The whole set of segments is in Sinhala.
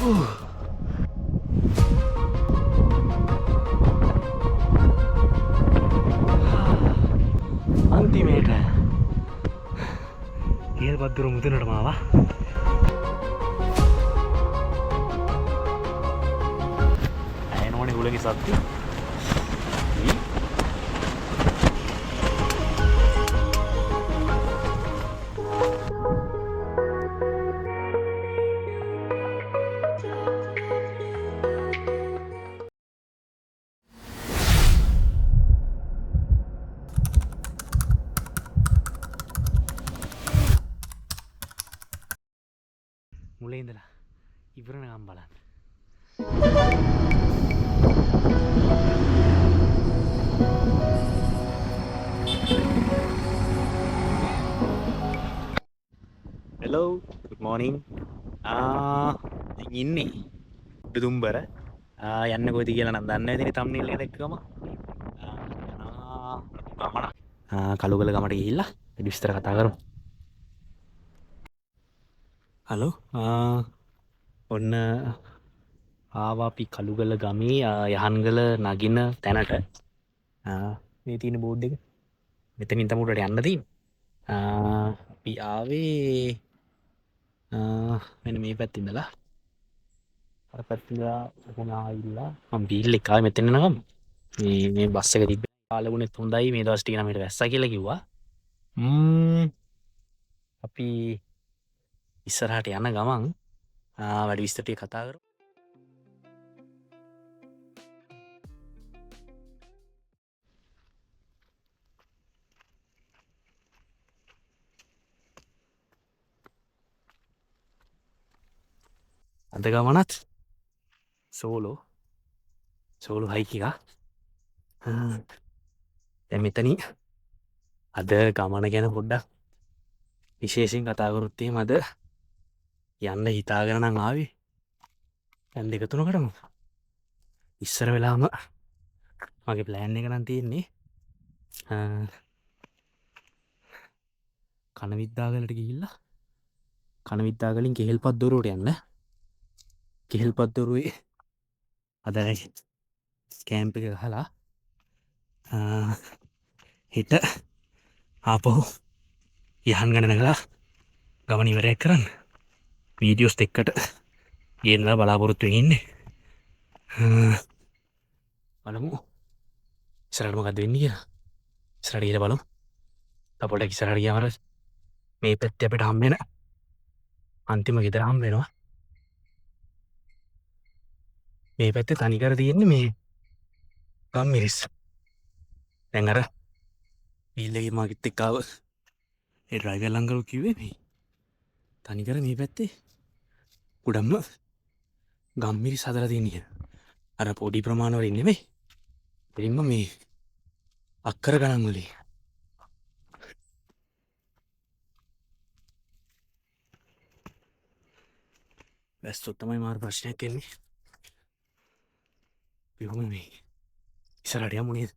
අන්තිමේට ඊල් පත්දුර මුදනට මාවා ඇයනෝනේ හුලගේ සත්ති මුලේ ඉඳලා ඉවරනකම් බලන්න. Hello good morning. ඉන්නේ දුම්බර යන්න කොයිද කියලා නම් දන්නේ නැතිනේ thumbnail එක දැක්කම. ගමන කළුගල ගමට ගිහිල්ලා විස්තර කතා කරමු. හලෝ ඔන්න ආවා අපි කළුගල ගමේ යහන්ගල නගින තැනට මේ තියෙන බෝඩ් එක මෙතනින් තමයි උඩට යන්න තියෙන්නේ. අපි ආවේ මෙන්න මේ පැත්තේ ඉඳලා අර පැත්තේ මොනාවිලා මම බීල් එක ආවේ මෙතන නගම මේ බස් එක තිබ්බේ කාලුණෙත් හොඳයි මේ දවස් ටික නම් ඊට වැස්සා කියලා කිව්වා. අපි ඉස්සරහට යන ගමන් වැඩි විස්තර ටික කතා කරමු. අද ගමනත් සෝලෝ හයික් එක. දැන් මෙතනින් අද ගමන ගැන පොඩ්ඩක් විශේෂයෙන් කතා කරොත් එහෙම අද යන්න හිතාගෙන නම් ආවේ දැන් 2-3කටම ඉස්සර වෙලාම මගේ ප්ලෑන් එක නම් තියෙන්නේ කනවිද්දාගලට ගිහිල්ලා කනවිද්දාගලින් කෙහෙල්පත් දොරුවට යන්න. කෙහෙල්පත් දොරුවේ අද කැම්ප් එක ගහලා හෙට ආපහු යහන්ගල නැගලා ගමන ඉවරයක් කරන්න වීඩියෝස් එක්කට ගේන්නලා බලාපොරොත්තු වෙමින් ඉන්නේ. බලමු ඉස්සරහට මොකද වෙන්නේ කියලා. ඉස්සරහට ගිහලා බලමු. තව පොඩක් ඉස්සරහට ගියාම මේ පැත්තේ අපිට හම්බ වෙන අන්තිම ගෙදර හම්බ වෙනවා. මේ පැත්තේ තනිකර තියෙන්නේ මේ ගම්මිරිස්. දැන් අර වීල් එකේ මාකට් එක ආව ඒ ඩ්‍රයිවර් ලංගරු කිව්වේ මේ තනිකර මේ පැත්තේ උඩම්ම ගම්මිරිස් හදලා තියෙන. අර පොඩි ප්‍රමාණ වලින් නෙමෙයි. එලින්ම මේ අක්කර ගණන් වලින්. වැස්සොත් තමයි මාර ප්‍රශ්නයක් එන්නේ. පියුම මේ ඉස්සරහට යමු නේද?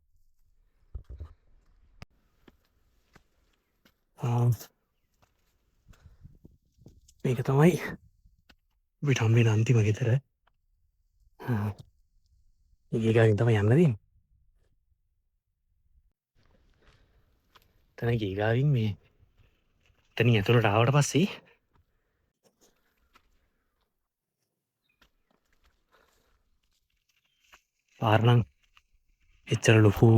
මේක තමයි අපිට හම්බ වෙන අන්තිම ගෙදර. මේ ගාවින් තමයි යන්න දෙන්නේ. තන ගීගාවින් මේ එතනින් ඇතුළට ආවට පස්සේ පාරනම් එච්චර ලොකු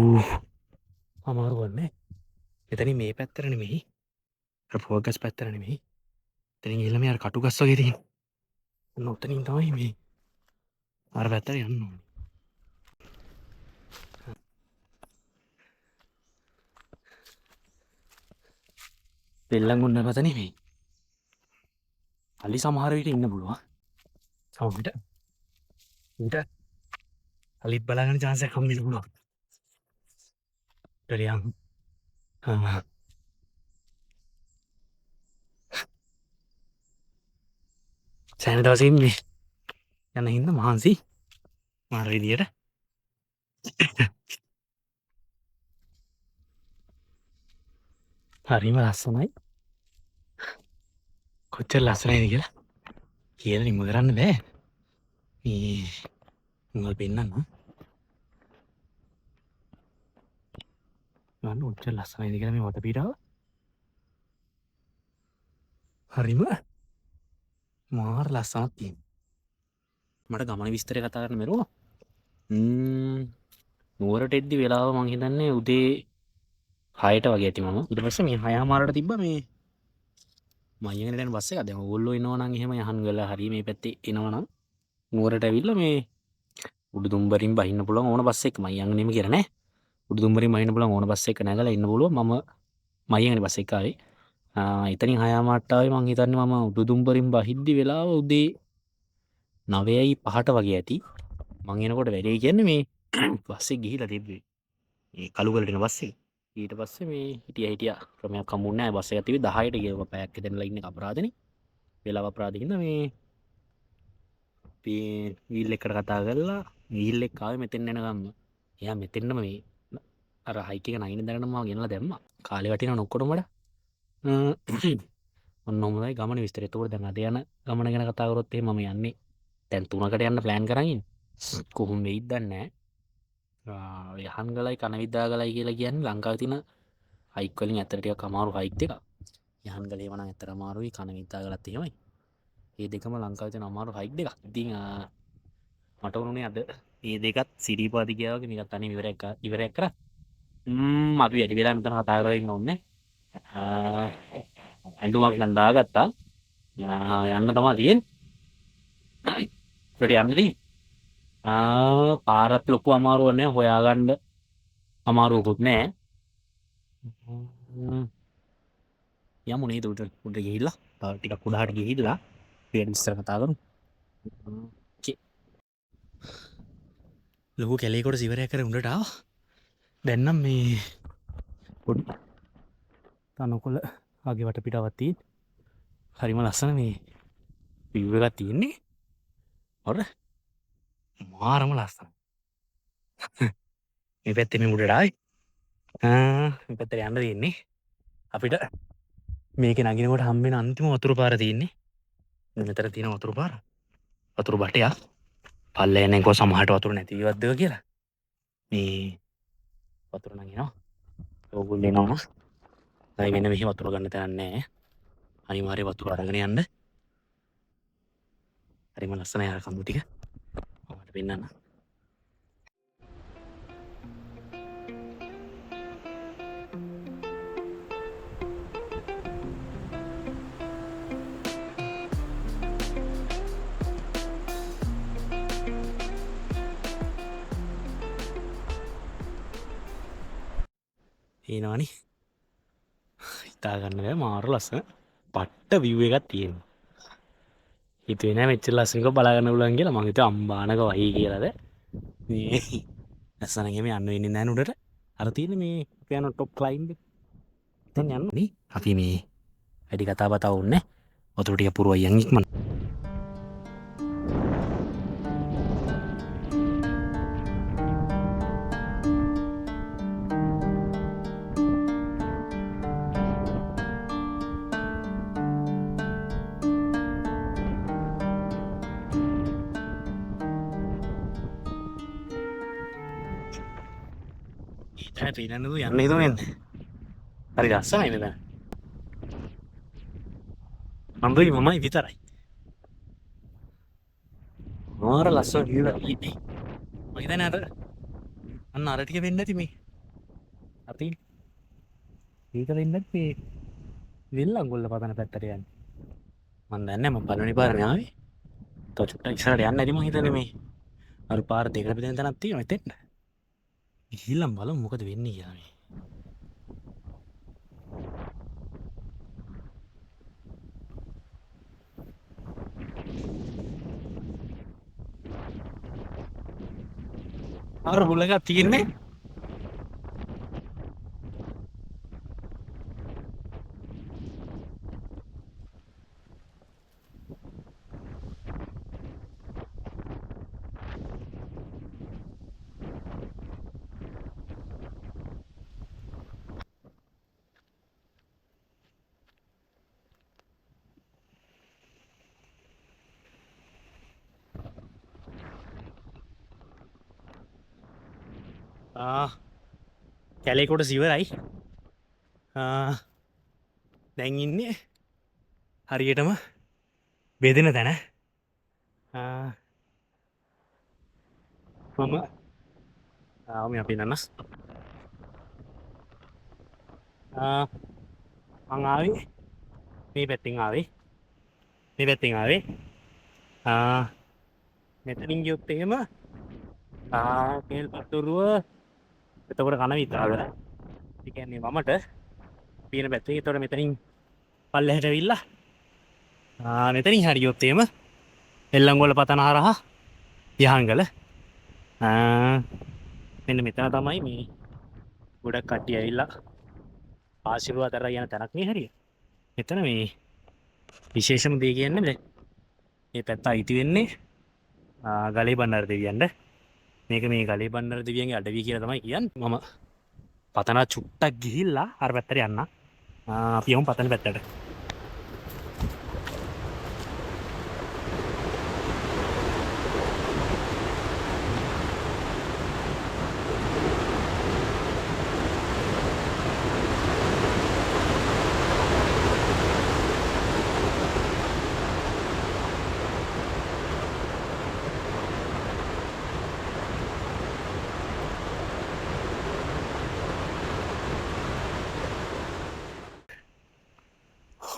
අමාරුවක් නෑ. එතනින් මේ පැත්තට නෙමෙයි අර ෆෝකස් පැත්තට නෙමෙයි එතනින් ගිහලා මේ අර කටු ගස් වගේ තියෙන. ඔන්න ඔතනින් තමයි මේ අර පැත්තට යන්න ඕනේ. දෙල්ලන් ගොන්න පැත්ත නෙමෙයි. අලි සමහර විට ඉන්න පුළුවන්. සමහර විට උන්ට අලිත් බලාගන්න chance එකක් හම්බෙන්න පුළුවන්. ටරියන් සෑහෙන දවසකින් මේ යන හින්දා මහන්සි මාර විදියට හරිම ලස්සනයි. කොච්චර ලස්සනයිද කියලා කියලා නිම කරන්න බෑ. උඟල් පෙන්න්න ගන්න උච්ච ලස්සනයිදි කරම වත පිටාව හරිම මාර් ලස්සනත් තියෙන් මට ගමන විස්තර කතා කරන මෙරුව නුවරට එද්දි වෙලාව මංහිතන්නේ උදේ හයට වගේ ඇති මම ඉටපස්ස මේ හයාමාරට තිබ්බ මේ මයගෙනට බස්ස අද ඔල්ලො එනවනන් එහෙම යහන් ගල හරි මේ පැත්තේ එනවනම් නුවරට ඇවිල්ල මේ උඩ දුම්බරින් බහින්න පුළ ඕන බස්සෙක් මයංගනීම කරන උඩ දුම්බරි මහින පුළ ඕන බස්ස එක නැගල ඉන්න පුලුව ම මයගෙන බස්ස එකාවේ ඉතනින් හයාමාට්ටාවේ මං හිතන්න මම උඩු දුම්බරින් බහිද්දි වෙලාව උදේ නවයයි පහට වගේ ඇති මංගෙනකොට වැඩේ කියන්න මේ පස්සේ ගිහිලා තිබ්බේ ඒ කළුගලටන බස්සේ ඊට පස්සේ මේ හිටිය ක්‍රමයක් කමුන්න බස්ස ඇතිව 10ට ගව පැයක් දෙන්නල ඉන්න අපරාධන වෙලා අපරාධිකන්න මේ වීල් එකට කතා කරලා වීල් එක්කාව මෙතෙන් එනගම්ම එයා මෙතෙන්න්නම මේ අර හයික නයින දැනනවා ගෙනලා දැම්ම කාලෙ වටින නොක්කොටමට ඔන්නොමයි ගමන විස්තරතකොට දැන් අද යන ගමන ගැන කතාවරොත්තේ ම යන්නේ තැන් තුනකට යන්න ප්ලෑන් කරගින් කොහුම් වෙයිදන්නෑ යහන්ගලයි කනවිදා ගලයි කියලා කියන්න ලංකාව තින හයික්වලින් ඇතරටිය කමාරු හයික් එක යහන්ගලේ වන ඇතර මාරුයි කනවිතා ගලත් එහෙමයි ඒ දෙකම ලංකාවති අමාරු හයික් දෙක ඉති මට වුණේ අද ඒ දෙකත් සිරිපාතිකාවගේ මිගත් අන ඉවරයක් කර අපි වැඩි වෙලා මතන කතාකරන්න ඔන්න ඇඩුමක් ලන්දා ගත්තා යන්න තමා තියෙන් ට යන්නදී පාරත් ලොකු අමාරුවන්නේ හොයාගණ්ඩ අමාරුවකුත් නෑ යමුණේ තුට උට ගිහිල්ලා ටික කුඩාට ගිහිල්ලා පේනිස්තර කතාකරු ලොකු කැලේකොට සිවරය කර උඩටාව දැන්නම් මේ පොඩි තනකොල ආගේ වට පිටවත්තිී හරිම ලස්සන මේ පිව්වගත් තියෙන්නේ ඔර මාරම ලස්සන මේ පැත්තෙම මුඩටයි පැත්තර යන්න තියන්නේ අපිට මේක නගෙනකොට හම්බෙන අන්තිම වතුරු පාර තියන්නේ මෙතර තියෙන වතුරු පාර වතුරු බටයා පල්ලයනෙකෝ සමහට වතුර නැතිවද්දව කියලා මේ වතුර නගෙනවා ඔගුල් දෙනවන දයි වෙන මෙහි වතුර ගන්න තැනන්නේ අනිවාරය වතුර අරගෙන යන්න හරිම ලස්සන යාර කම්මුටික මට පෙන්න්න ඒනවානි හිතාගන්න මාරු ලස්සන පට්ට විව් එකත් තියෙන හිතුවෙන මෙච්ච ලස්සක බලාගන්න උලන් කියලා මහිත අම්බානක වහි කියලද මේ ඇස්සනගේම යන්න වෙන්න නෑනුඩට අරතියන මේ යන ටොප් ලයින්් තැන් යන්න අපි මේ වැඩි කතා බතා ඔන්න ඔතුරටිය පුරුව යංගික්මන ටනතු යන්න තුවෙන්න හරි ලස්සනයිද අම්බයි මමයි විතරයි මාර ලස්ස මහිත නට අන්න අරටික වෙන්න තිමේ අපි ඒක වෙන්නත් මේ වෙල් අංගොල්ල පතන පැත්තරයන් මන් දන්න ම බලනි පාරණාවේ තොචුට ඉක්සරට යන්න ඇරිම හිතන මේ අරු පාර දෙකට පිතෙන තැනත්තිය මෙතෙන්න ගිහිල්ලම් බලමු මොකද වෙන්නේ කියලා මේ. අර බුලක තියෙන්නේ කැලේකොට සිවරයි. දැන් ඉන්නේ හරියටම බෙදෙන තැන. මම අපි නන්නස් මං ආවේ මේ පැත්තිෙන් ආවේ මේ පැත්තිෙන් ආවේ මෙතනින් ගියොත් එහෙම කේල් පත්තුරුව එතකොට කන විතාවර ඒ කියන්නේ වමට පියන පැත්තේ. එතකොට මෙතනින් පල්ලෙහාට ඇවිල්ලා මෙතනින් හරි ගියොත් එහෙම එල්ලංගොල්ල පතන හරහා යහංගල. මෙන්න මෙතන තමයි මේ ගොඩක් කට්ටිය ඇවිල්ලා ආශිර්වාද අරන් යන තැනක් නේ හරිය. මෙතන මේ විශේෂම දේ කියන්නේ මේ පැත්ත අයිති වෙන්නේ ගලේ බණ්ඩාර දෙවියන්ට. මේක මේ ගලේ බණ්ඩාර දෙවියන්ගේ අඩවිය කියලා තමයි කියන්නේ. මම පතන චුට්ටක් ගිහිල්ලා අර පැත්තට යන්න. අපි යමු පතන පැත්තට.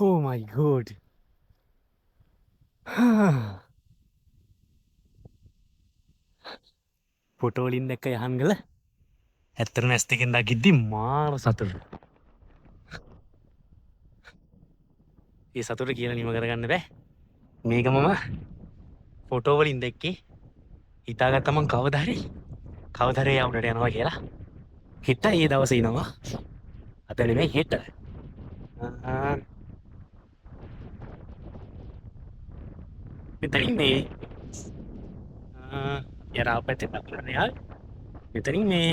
Oh my god. ෆොටෝ වලින් දැක්ක යහන්ගල ඇත්තටම ඇස් දෙකෙන් දකිද්දි මාර සතුටු. ඒ සතුට කියලා නිම කරගන්න බෑ. මේක මම ෆොටෝ වලින් දැක්කේ හිතාගත්තා මං කවදා හරි යවුනට යනවා කියලා. හෙට ඒ දවසේ එනවා. අද නෙමෙයි හෙට. මෙතනින් මේ යරාව පැත්තේ දක්නට යාල් මෙතනින් මේ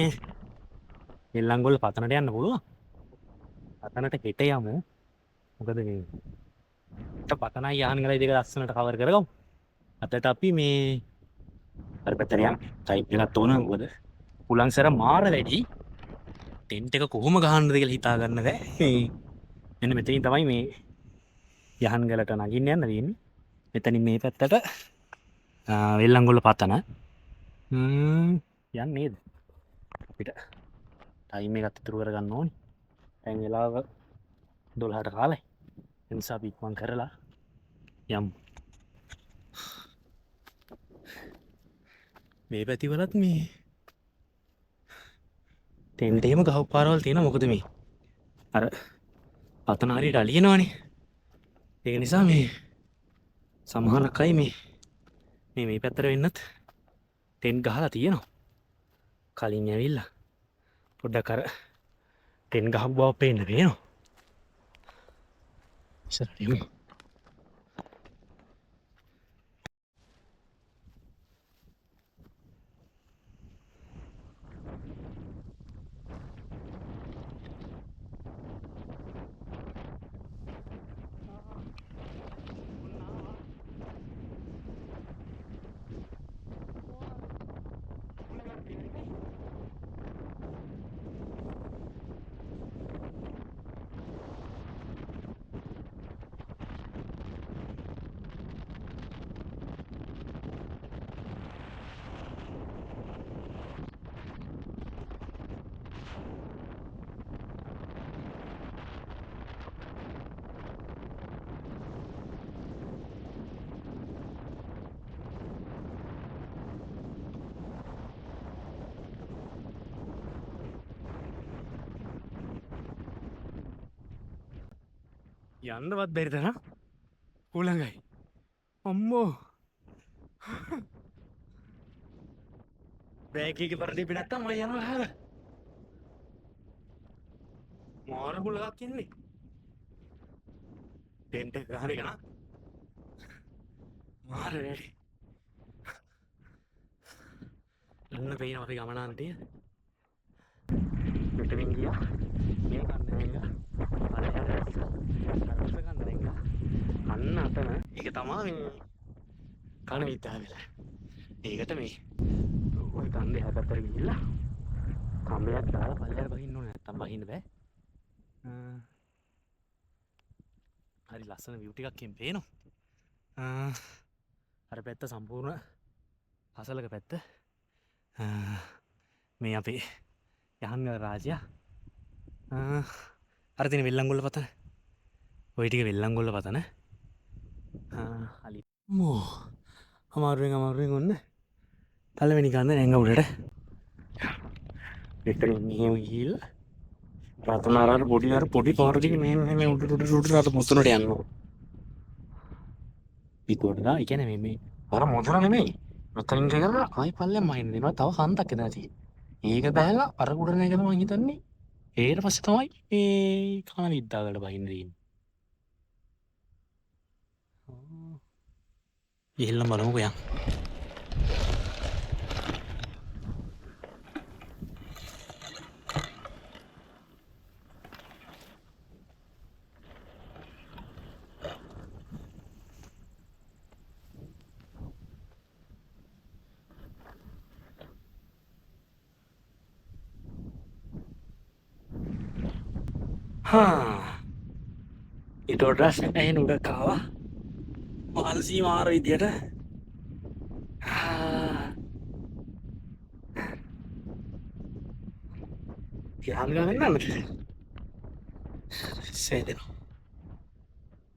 එල්ලංගොල්ල පතනට යන්න පුළුවන්. පතනට හෙට යමු. මොකද මේ පතනයි යහන්ගලයි දෙක ලස්සනට කවර් කරගමු. අතට අපි මේ අර පැත්තට යමු. ටයිප් එකක් ඕන. මොකද උලංසර මාර වැඩි. ටෙන්ට් එක කොහොම ගහන්නද කියලා හිතා ගන්න බෑ. මෙන්න මෙතනින් තමයි මේ යහන්ගලට නගින්න යන්න තියෙන්නේ. මෙතනින් මේ පැත්තට වෙල්ලංගොල්ල පතන යන්නේ නේද? අපිට ටයිම් එකත් ඉතුරු කරගන්න ඕනේ. දැන් වෙලාව 12ට කාලයි. ඒ නිසා අපි ඉක්මන් කරලා යමු. මේ පැතිවලත් මේ ටෙන්ට් එහෙම ගහපු පාරවල් තියෙනවා. මොකද මේ අර පතන හරියට අලියනවනේ. ඒක නිසා මේ සමහරක් අය මේ පැත්තට වෙන්නත් ටෙන්ට් ගහලා තියෙනවා. කලින් ඇවිල්ලා පොඩ්ඩක් අර ටෙන්ට් ගහපු බව පේන්න පේනවා. ඉස්සරහට යමු. යන්නවත් බැරි තරම් උලඟයි. අම්මෝ. බෑග් එකේ පරදි පිටත්තම් මම යනවා හර. මාර උලඟක් ඉන්නේ. ටෙන්ට් එක ගහන එක නා. මාර වැඩි. අන්න පේනවා අපි ගමනාන්තය. මෙතනින් ගියා. මේ කන්නේ අන්න අතන ඒක තමයි කන විතාවෙලා. ඒකට මේ ඔය කන්දේ හතර ගිහිල්ලා කම්බයක් දාලා පල්ලෙහාට බහින්න ඕනේ නැත්තම් බහින්න බෑ. හරි ලස්සන view ටිකක් එම් පේනවා. අර පැත්ත සම්පූර්ණ හසලක පැත්ත. මේ අපේ යහන්ගල රාජයා. අර තියෙන වෙල්ලංගොල්ල පතන. ඔය ටික වෙල්ලංගොල්ල පතන. හලි. මෝ අමාරුවෙන් ඔන්න පළවෙනි කන්ද නැංග උඩට. එතන මෙහෙම ගිහිල්ලා රතනාරාර පොඩි පාර ටික මේ උඩට රට මුතුනට යනවා. පිටුවට දා. ඒ කියන්නේ මේ අර මුතුන නෙමෙයි. මෙතනින් ගිහලා ආයි පල්ලෙන් මයින් දෙනවා. තව හන්දක් එතන තියෙන්නේ. ඒක බෑලා අර උඩ නැගලා මං හිතන්නේ ඊට පස්සේ තමයි මේ කන විද්දාකට බහින්න දෙන්නේ. ගිහිල්ලා බලමුකෝ යන්. ඊට වඩා සැකයෙන් උඩ කාවා. මානසී මාර විදියට යහන් ගන්න නෑ සේදෙනවා.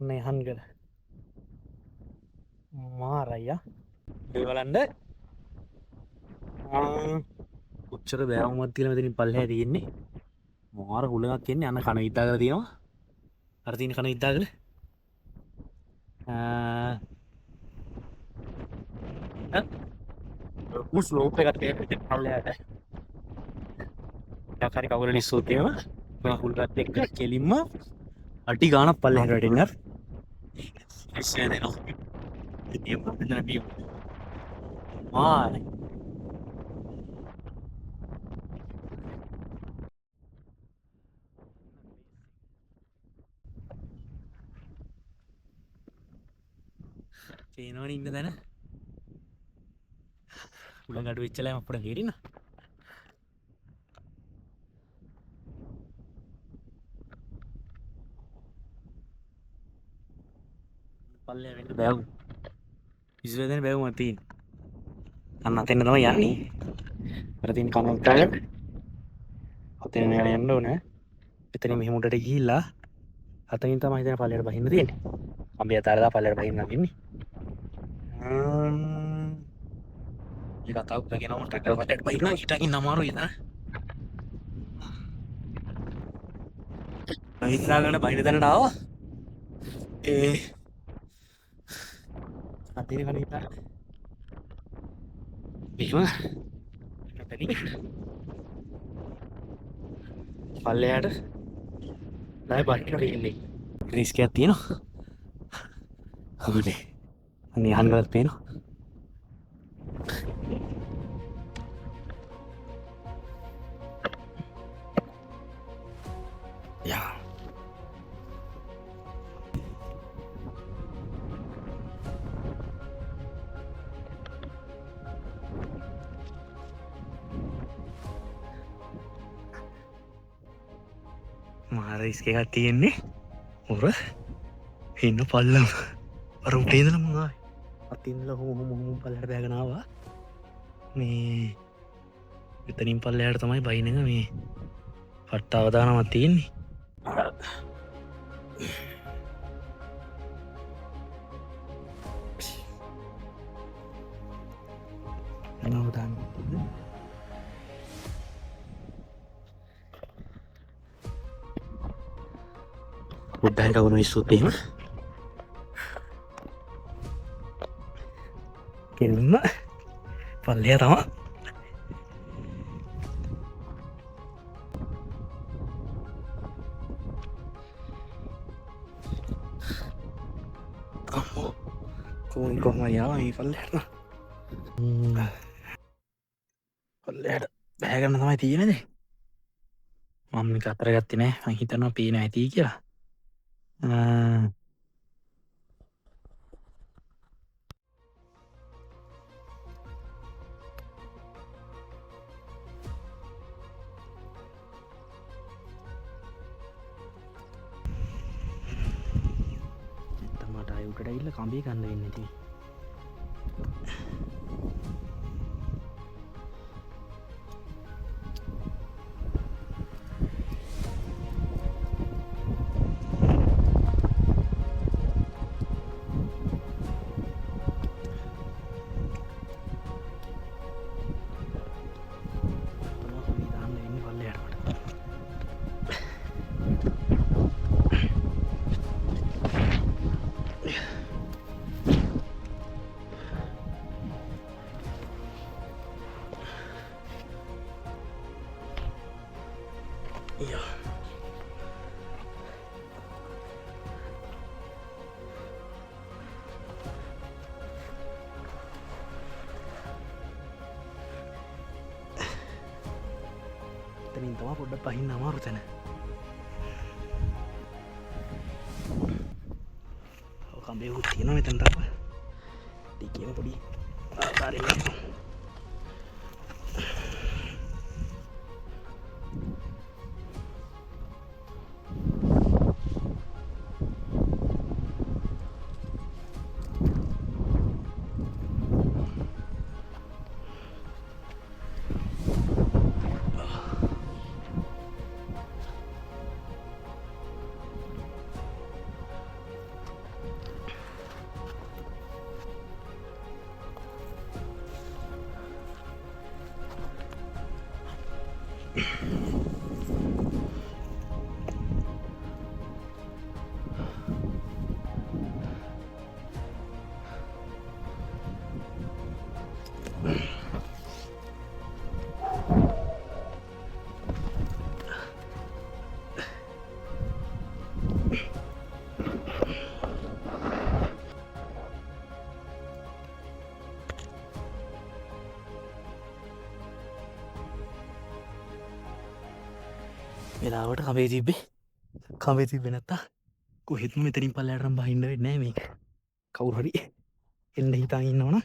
මේ යහන් ගල මාරයියා. ඒ බලන්න උච්චර බෑවුමක් තියලා මෙතනින් පල්ලෙහා තියෙන්නේ. මාර හුලඟක් එන්නේ. අන්න කන විද්දා කරලා තියෙනවා. අර තියෙන කන විද්දා කරලා ස්ලෝප් එකකට පල්ලෙහාට යකාරි කවුරු ලිස්සුත් එහෙම හුලඟත් එක්ක කෙලින්ම අටි ගානක් පල්ලෙහාට වැටෙන්න ඉස්සෙ දෙනවා. ඉතින් මෙතන බියු මාරයි. පේනවනේ ඉන්න දැන උලඟ අඩු වෙච්චලම අපිට හේරිනා. පල්ලෙහා වෙන්න බෑවු. ඉස්සෙල්ලා බෑවුමක් තියෙන්නේ. අන්න අතෙන් තමයි යන්නේ. අර තියෙන කමෙන්ට් එකක් අතෙන් යන්න ඕනේ. එතනින් මෙහෙම උඩට ගිහිල්ලා අතනින් තමයි හිතන පල්ලෙහාට බහින්න තියෙන්නේ. අම්බේ අතාරලා පල්ලෙහාට බහින්න ඉන්නේ. ये कताऊ लगे ना ट्रैक्टर वाटर भाई ना ईटा की ना मारो इधर इतना करना भाई ने देना डावा ए आते ही खाली इधर बीमा तरी पाले यार लाए बाटी करी नहीं क्रिस क्या आती है ना अबे नहीं हान गलत पे ना या मारा इसके का तीन ने और इन्नो पल्लम और उठे ना मंगा तीन लोग हम पल्लर बैग ना हुआ मैं इतनी पल्लर तो मैं भाई ने का मैं फट्टा बताना मत तीन ना बताना udah kau nulis syuting kena paling tau kamu kau maya ini paling lah paling bahagian sama itu nih mami kata regatin mah hitam api nih itu kira අපට ඉල්ල කම්බේ කන්න වෙන්න ඇති තම පොඩ්ඩ පහින්න අමාරු තැන කම්බේ හුත් තියෙනවා මෙතැන්ටක් ටිකම පොඩි ආකාරය වෙලාවට කමේ තිබ්බේ කමේ තිබ්බේ නැත්තා කොහෙත්ම මෙතනින් පල්ලයටම බහින්න වෙන්නේ නැහැ මේක කවුරු හරි එන්න හිතාගෙන ඉන්නවනම්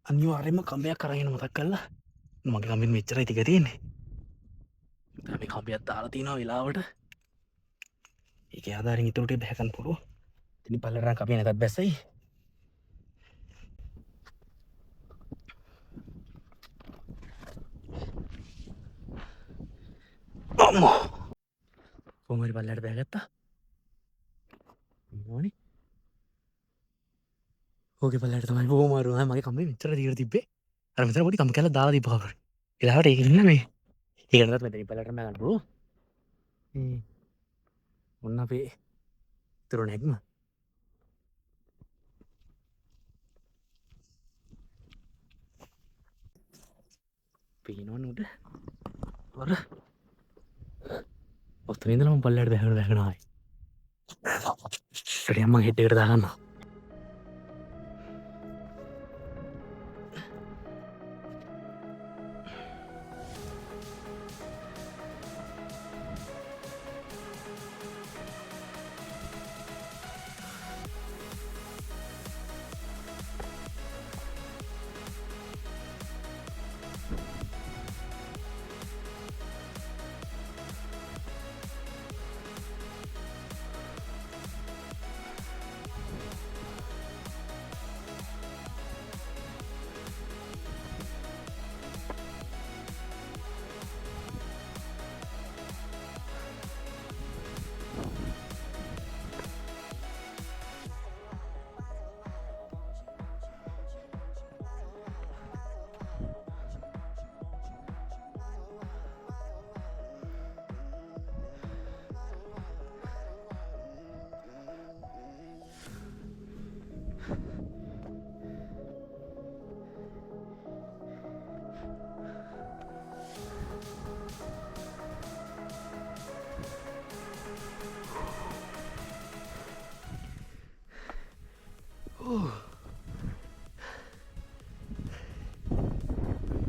අනිවාර්යයෙන්ම කම්බයක් කරගෙන මතක් කරලා මගේ කම්බෙන් මෙච්චරයි ටික තියෙන්නේ මේ කම්බයක් දාලා තිනවා වෙලාවට ඒක ආදාරින් ඉතුරු ටික බහගන්න පුළුවන් ඉතින් පල්ලෙරන් කම්බිය නැතත් බැස්සයි අම්මෝ කොහමද පල්ලෙට බහගත්තා මොනේ ඕකේ පල්ලෙට තමයි බොහොම අමාරු මගේ කම්බේ මෙච්චර දීලා තිබ්බේ අර මෙතන පොඩි කම් කැල්ලක් දාලා තිබ්බා කවුරු වෙලාවට ඒක ඉන්න මේ ඒක නේද මෙතනින් පල්ලෙට බහගන්න පුළුවන් ඔන්න අපේ ඉතුරු නැග්ම පේනවනේ උඩ වර ඔතන ඉඳලා මම පල්ලෙට බහගෙන ආයි ඊට යම්ම හෙඩ් එකට දාගන්නවා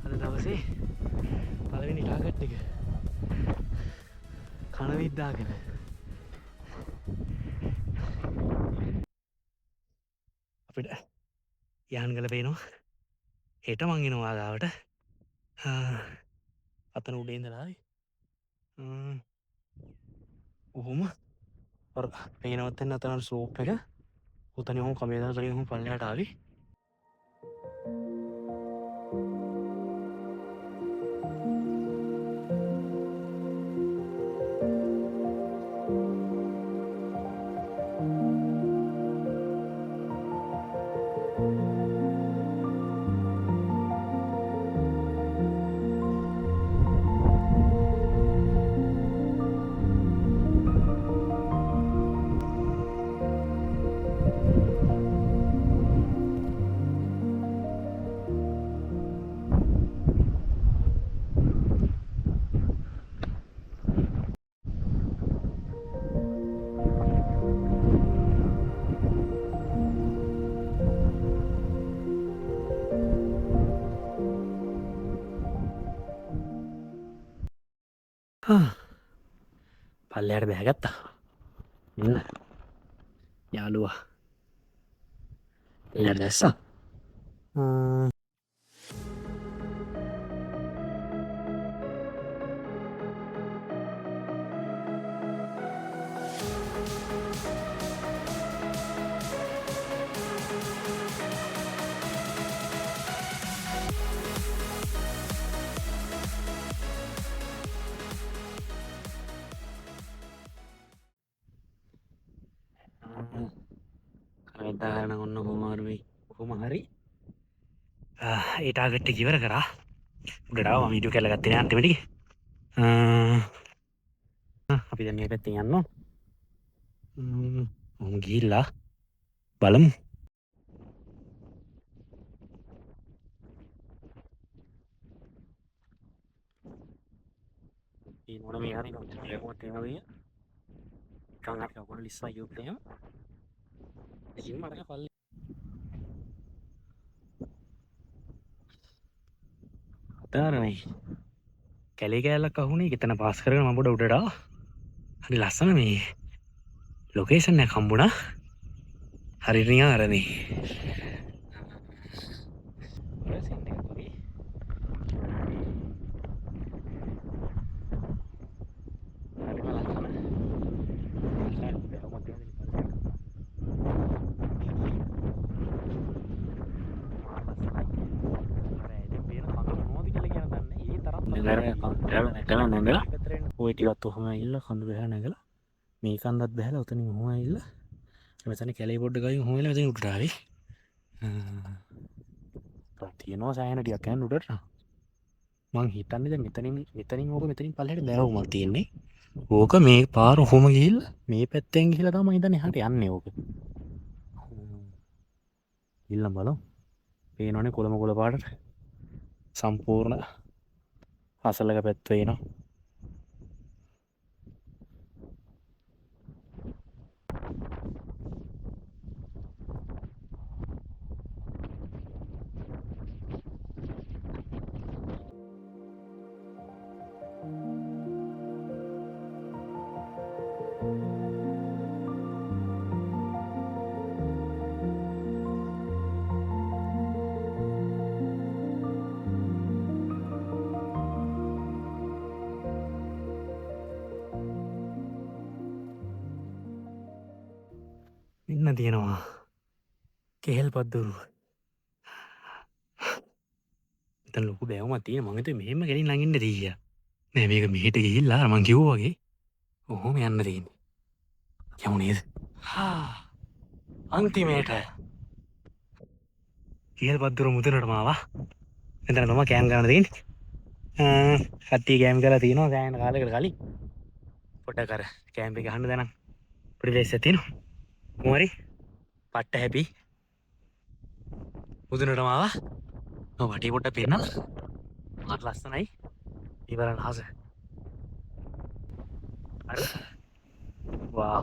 අද දවසේ පළවෙනි ටාගට් එක කන විද්දාගෙන අපිට යහන්ගල පේනවා හෙට මං එනවා ගාවට අතන උඩේ ඉඳලායි ඔහොම පේනවත් එන්න අතන ස්ලෝප් එක උතන හෝ කමේදා තරින් හෝ පල්ලයට ආවි. පල්ලයට බෑගත්තා ඉන්න යාළුවා එල දැස්සා කරදාගරන ඔන්න කොමාරුවයි කොහොම හරි ඒටාගට්ට කිවර කරා උඩටාව මීඩිය කැලගත්තන අන්තිමටි අපි දැ මේ පැත්ති යන්න ඔම ගිල්ලා බලමු මොන මේ හරි ලකොටේ කංගට කකොට ලිස්සා යුක්තය මට පල්ල අතාරයි කැලේ කෑල්ලක් අහුණේ එතන පාස් කරන මබොඩ උඩටා හරි ලස්සන මේ ලොකේෂන් එක හම්බුණා හරිනියා අරනේ ඔයටිකත් ඔහම ඉල්ල කඳු බැහ නැගල මේ කන්දත් බැහල ඔතන හොම ඉල්ල මෙතන කැලේ පොඩ්ඩ ගයි හොල උටාව තියනවා සෑනටියක් යන් උඩට මං හිතන්නද මෙතනින් ඕක මෙතනින් පල්ලට බැවමක් තියෙන්නේ ඕක මේ පාර හොම ගිල් මේ පැත්තෙන් ගිල තම හිතන හට යන්න ඕක ඉල්ලම් බලම් පේනනේ කොළම කොළ පාට සම්පූර්ණ අසලක පැත්වේනවා ඉන්න තියෙනවා කෙහෙල් පත්දුරු එත ලොකු බැවම තියෙන මගත මෙහෙම කෙලින් ළඟින්ට දීය නෑ මේක මෙහිට ගිහිල්ලා මං කිව් වගේ ඔහොම යන්න තියන්නේ යමුණේද අන්තිමේට කියල් පත්දුර මුදනට මාවා එතන තම කෑම් ගන්න තින් කට්ටිය කෑම් කලා තියෙනවා සෑන කාලකට කලින් පොඩ්ඩ කර කෑම්පි ගහන්න දැනම් ප්‍රදේශ තියනවා මොරි පට්ට හැපි මුදුනට මාවා වටි පොට පෙන්න මට ලස්සනයි ඉවරන්න හස වා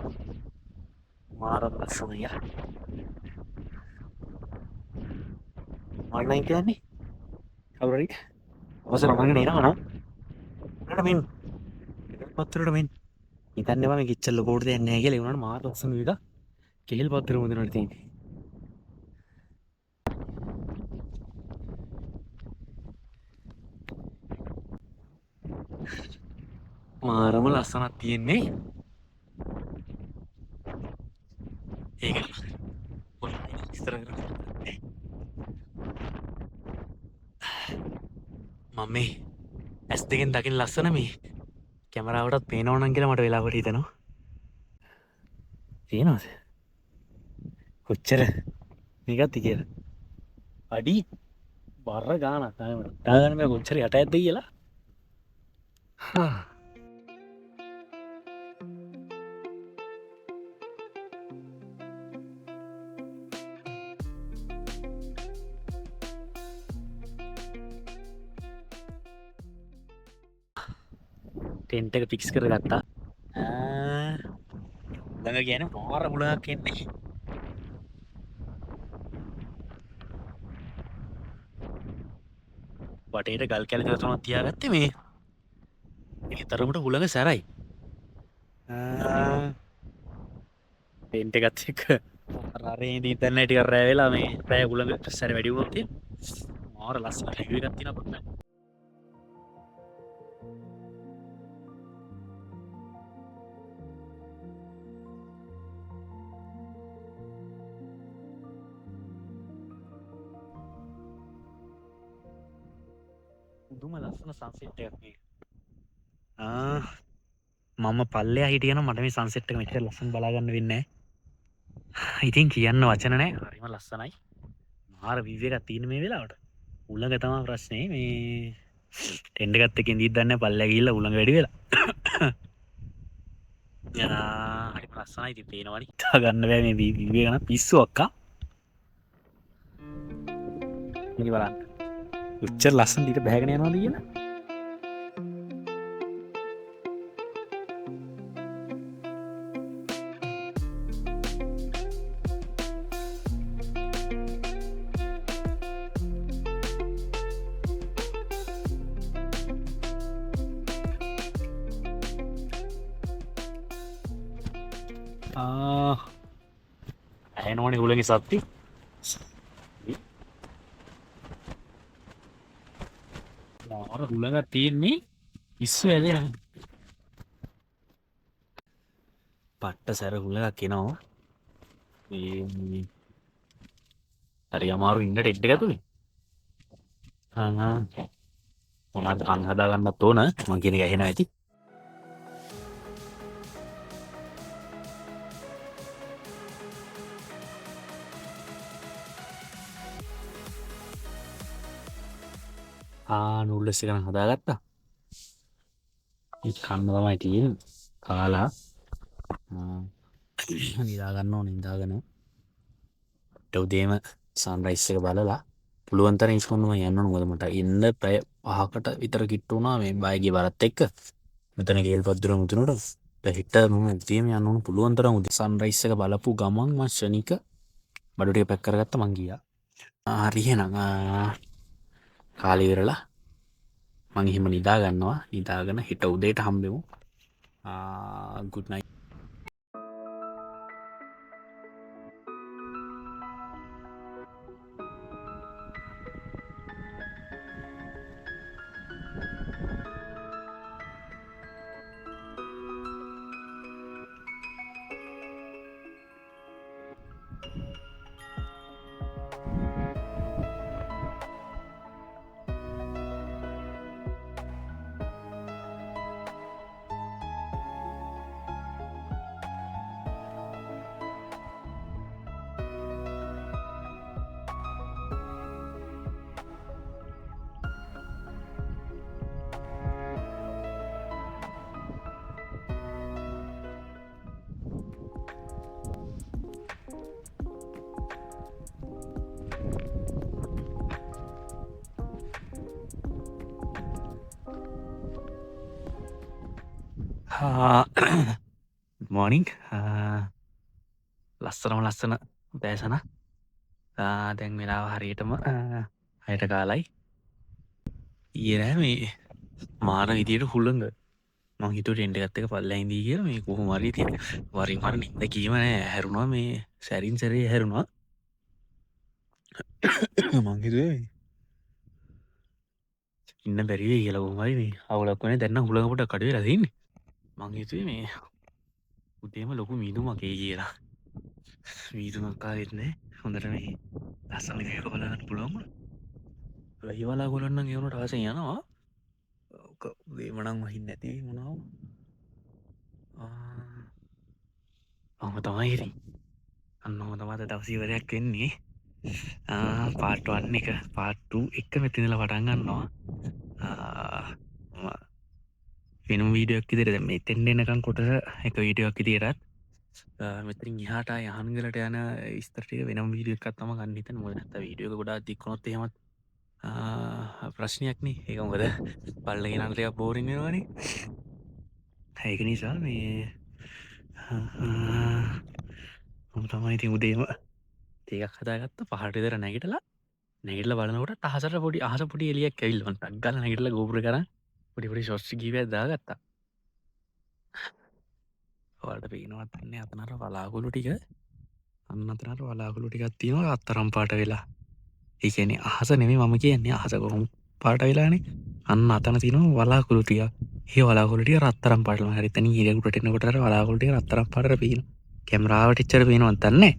මාරත් ලස්සනය මන්නයි කියන්නේ කවුරරි අවසර මගෙන එනවනම් මෙන් පත්තරට මෙන් ඉතන්නවා මේ කිච්චල්ල කෝඩ දෙන්නේ කියලා වුණාට මාර ලස්සන විදිහට කෙහෙල් පත්තර මුදුනට තියෙන්නේ මාරම ලස්සනක් තියෙන්නේ ඒක මම මේ ඇස් දෙකෙන් දකින ලස්සන මේ කැමරාවටත් පේනවනම් කියලා මට වෙලාවට හිතෙනවා. තියෙනවද? කොච්චර මේකත් කියලා. අඩි බර ගානක් තමයි මට. හිතාගන්න බෑ කොච්චර යට ඇද්ද කියලා. හා. ටෙන්ට් එක ෆික්ස් කරගත්තා. ළඟ කියන්නේ මාර මුලක් එන්නේ. වටේට ගල් කැලි දෙක තුනක් තියාගත්තේ මේ. ඒ තරමට හුළඟ සැරයි. ටෙන්ට් එකත් එක්ක රරේ ඉඳන් ටිකක් රෑ වෙලා මේ රෑ හුළඟ සැර වැඩි වුණොත් මාර ලස්සන රිව්යු එකක් තියෙනවා පොඩ්ඩක්. පුදුම ලස්සන සන්සෙට් එකක් මේක. මම පල්ලෙහා හිටියනම් මට මේ සන්සෙට් එක මෙච්චර ලස්සන බලා ගන්න වෙන්නේ නැහැ. ඉතින් කියන්න වචන නැහැ. හරිම ලස්සනයි. මාර view එකක් තියෙන මේ වෙලාවට. උලඟ තමයි ප්‍රශ්නේ. මේ ටෙන්ට් එකත් එක්ක ඉඳිද්ද නැහැ පල්ලෙහා ගිහිල්ලා උලඟ වැඩි වෙලා. හරිම ලස්සනයි. ඉතින් පේනවනේ. හිතා ගන්න බෑ මේ view එක නම් පිස්සු අක්කා. මේක බලන්න. උච්චර ලස්සන ඊට බහගෙන යනවාද කියලා. ඇහෙනවනේ හුළඟේ සත්ති. මාර හුළඟක් තියෙන්නේ ඉස්සු ඇදෙන. පට්ට සැර හුළඟක් එනවා. මේ හරි අමාරු ඉන්න ටෙන්ට් එක ඇතුලේ. මොනවද කන් හදා ගන්නත් ඕන. මං කියන එක ඇහෙනවා ඇති. නූඩ්ල්ස් එක නම් හදාගත්තා. කන්න තමයි තියෙන්නේ. කාලා නිදා ගන්න ඕනේ. නිදාගෙන උදේම සන්රයිස් එක බලලා පුළුවන් තරම් ඉස්කොන්නම යන්න ඕන. මොකද මට ඉන්න පැය 5කට විතර කිට්ටු වුණා මේ බයිගේ බරත් එක්ක. මෙතන කේල් පද්දුර මුතුනට හෙට මම උදේම යන්න ඕන. පුළුවන් තරම් උදේ සන්රයිස් එක බලපු ගමන් මම ශනික බඩු ටික පැක් කරගත්තා. මං ගියා. හරි එහෙනම් කාලේ ඉවරලා මං එහෙම නිදා ගන්නවා. නිදාගෙන හෙට උදේට හම්බෙමු. good night. මෝනිින් ලස්සනම ලස්සන උදෑසන. දැන් වෙලාව හරියටම 6ට කාලයි. ඊයේ නෑ මේ මාර විදියට හුළඟ. මං හිතුව ටෙන්ට් එකත් එක්ක පල්ලෙහා ඉඳී කියලා. මේ කොහොම හරි ඉතින් වරින් වර නිින්ද කීම නෑ. ඇහැරුණා මේ සැරින් සැරේ ඇහැරුණා. මං හිතුවේ ඉන්න බැරි වෙයි කියලා. කොහොම හරි මේ අවුලක් වුණේ. දැන් නම් හුළඟ පොඩක් අඩු වෙලා තියෙන්නේ. මං හිතුවේ මේ උදේම ලොකු මීදුමක් එයි කියලා. මීදුමක් ආවෙත් නෑ. හොඳට මේ ලස්සන විවක බලන්න පුළුවන් වුණා. ලහිවලා ගොල්ලන් නම් ඒ වුණාට ආසෙන් යනවා. ගේ මනං වහින් නැති මොනාව ඔහම තමයිරි අන්නහම තමාට දවසීවරයක් වෙන්නේ පාටුවන්න එක පාට්ටු එක මෙතිනිල පටන්ගන්නවා වෙනම් වීඩියක් ඉදිරිද මේ තෙන්ඩ එනකම් කොට එක වීඩියක් ඉදිරත් මෙතරින් හට යහන්ගලට යන ස්තරටික වෙනම් වීඩියක්ත්තම ගන්නත මොනත වීඩියක ගොඩා දික්කොනොත් හෙමත් ප්‍රශ්නයක්න ඒක මොකද පල්ලගෙනන්ටයක් බෝරිංවානේ ඒක නිසා මේ තමයි ඉතින් උදේම ඒකක් හදාගත්ත පහටිදර නැගටලා නැගටල බලනකොට අහසට පොඩි අහස පොඩි එලියක් කැවිල්ලට ගල නැගටල ගෝපර කර පොඩිපොඩි ශොස්්ිකීව දාගත්තා වට පේනවත්න්නේ අතනට වලාගුලු ටික අන්නතරට වලාගුලු ටිකත් තියෙනවා අත්තරම් පාට වෙලා ඒකන අහස නෙමේ මම කියන්නේ අහසකොහොම පාට වෙලානේ අන්න අතන තින වලාකුළුටිය ඒ වලාකුලට රත්තරම් පටල හරිතන හිරකුටනකොට වලාකුලට රත්තරම් පට පේන කැමරාවට එච්චර පේනවත්තන්නේ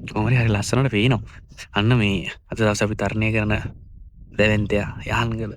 කොමරි හරි ලස්සනට පේනවා අන්න මේ අත දවස අපි තරණය කරන දැවන්තයා යහන්ගල